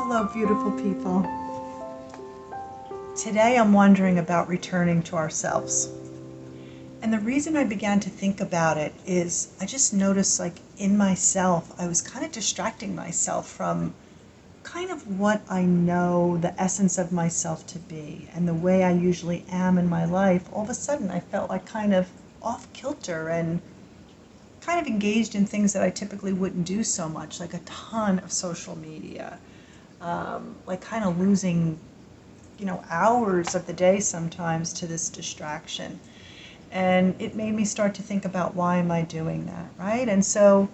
Hello, beautiful people. Today I'm wondering about returning to ourselves. And the reason I began to think about it is I just noticed, like, in myself, I was kind of distracting myself from kind of what I know the essence of myself to be and the way I usually am in my life. All of a sudden, I felt like kind of off kilter and kind of engaged in things that I typically wouldn't do so much, like a ton of social media, like kind of losing hours of the day sometimes to this distraction. And it made me start to think about, why am I doing that, right? And so,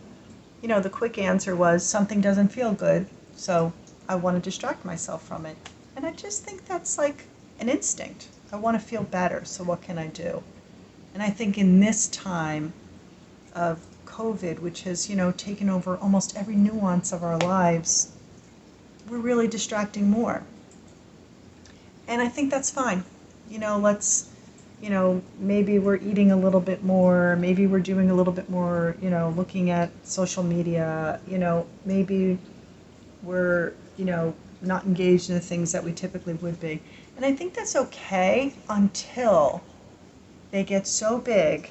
the quick answer was, something doesn't feel good, so I want to distract myself from it. And I just think that's like an instinct. I want to feel better, so what can I do? And I think in this time of COVID, which has, taken over almost every nuance of our lives, we're really distracting more. And I think that's fine. Let's, maybe we're eating a little bit more, maybe we're doing a little bit more, looking at social media, maybe we're, not engaged in the things that we typically would be. And I think that's okay until they get so big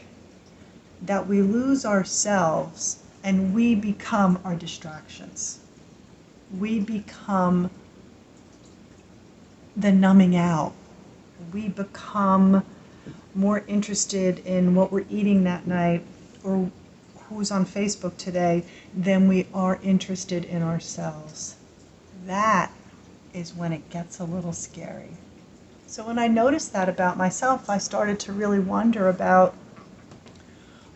that we lose ourselves and we become our distractions. We become the numbing out. We become more interested in what we're eating that night or who's on Facebook today than we are interested in ourselves. That is when it gets a little scary. So when I noticed that about myself, I started to really wonder about,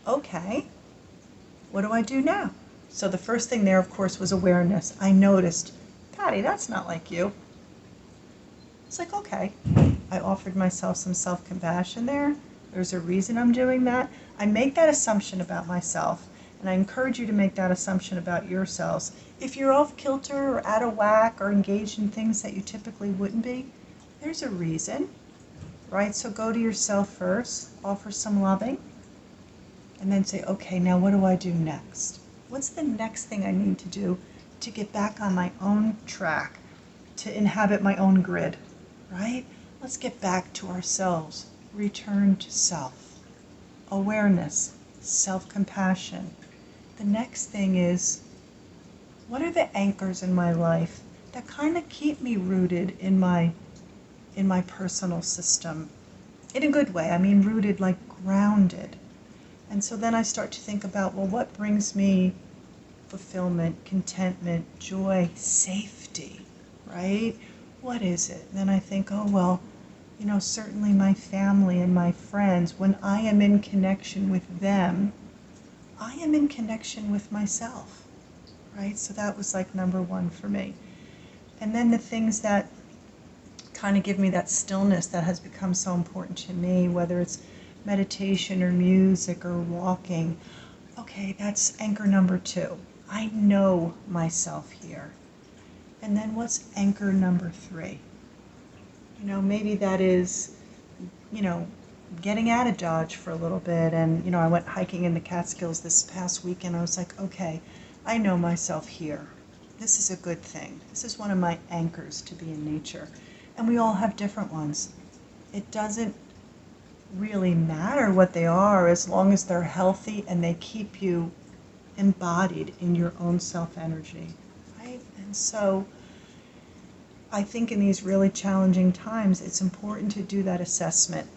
okay, what do I do now? So the first thing there, of course, was awareness. I noticed, Patty, that's not like you. It's like, okay, I offered myself some self-compassion there. There's a reason I'm doing that. I make that assumption about myself, and I encourage you to make that assumption about yourselves. If you're off kilter or out of whack or engaged in things that you typically wouldn't be, there's a reason, right? So go to yourself first, offer some loving, and then say, okay, now what do I do next? What's the next thing I need to do to get back on my own track, to inhabit my own grid, right? Let's get back to ourselves. Return to self. Awareness, self-compassion. The next thing is, what are the anchors in my life that kind of keep me rooted in my personal system? In a good way, I mean rooted, like grounded. And so then I start to think about, well, what brings me fulfillment, contentment, joy, safety, right? What is it? And then I think, oh, well, certainly my family and my friends, when I am in connection with them, I am in connection with myself, right? So that was like number one for me. And then the things that kind of give me that stillness that has become so important to me, whether it's meditation or music or walking, okay, that's anchor number two. I know myself here. And then what's anchor number three? Maybe that is, getting out of Dodge for a little bit. And, I went hiking in the Catskills this past weekend. I was like, okay, I know myself here. This is a good thing. This is one of my anchors, to be in nature. And we all have different ones. It doesn't really matter what they are as long as they're healthy and they keep you embodied in your own self-energy, right? And so I think in these really challenging times, it's important to do that assessment.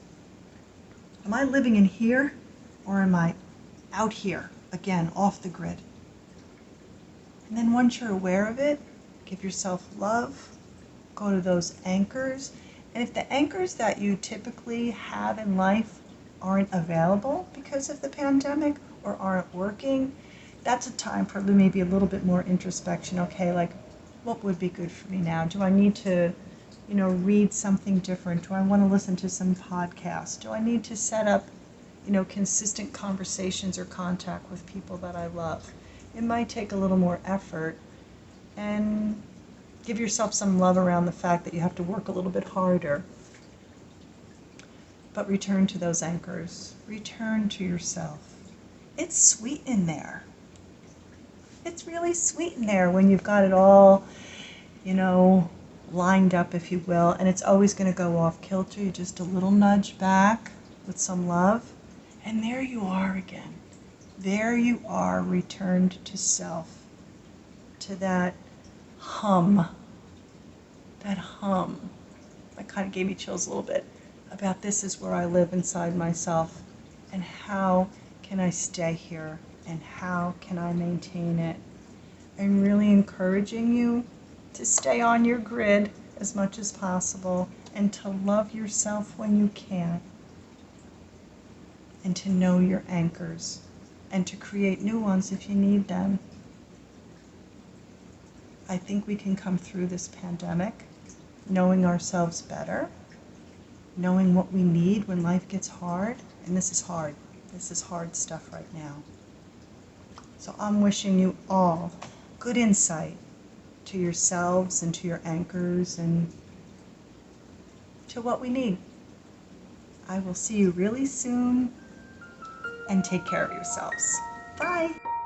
Am I living in here, or am I out here, again, off the grid? And then once you're aware of it, give yourself love, go to those anchors. And if the anchors that you typically have in life aren't available because of the pandemic or aren't working, that's a time for maybe a little bit more introspection. Okay, like, what would be good for me now? Do I need to, read something different? Do I want to listen to some podcasts? Do I need to set up, consistent conversations or contact with people that I love? It might take a little more effort, and give yourself some love around the fact that you have to work a little bit harder. But return to those anchors. Return to yourself. It's sweet in there. It's really sweet in there when you've got it all, lined up, if you will, and it's always going to go off kilter. You just a little nudge back with some love, and there you are again. There you are, returned to self, to that hum. That hum. That kind of gave me chills a little bit about this is where I live inside myself, and how can I stay here, and how can I maintain it. I'm really encouraging you to stay on your grid as much as possible, and to love yourself when you can, and to know your anchors, and to create new ones if you need them. I think we can come through this pandemic knowing ourselves better, knowing what we need when life gets hard, and this is hard. This is hard stuff right now. So I'm wishing you all good insight to yourselves and to your anchors and to what we need. I will see you really soon, and take care of yourselves. Bye.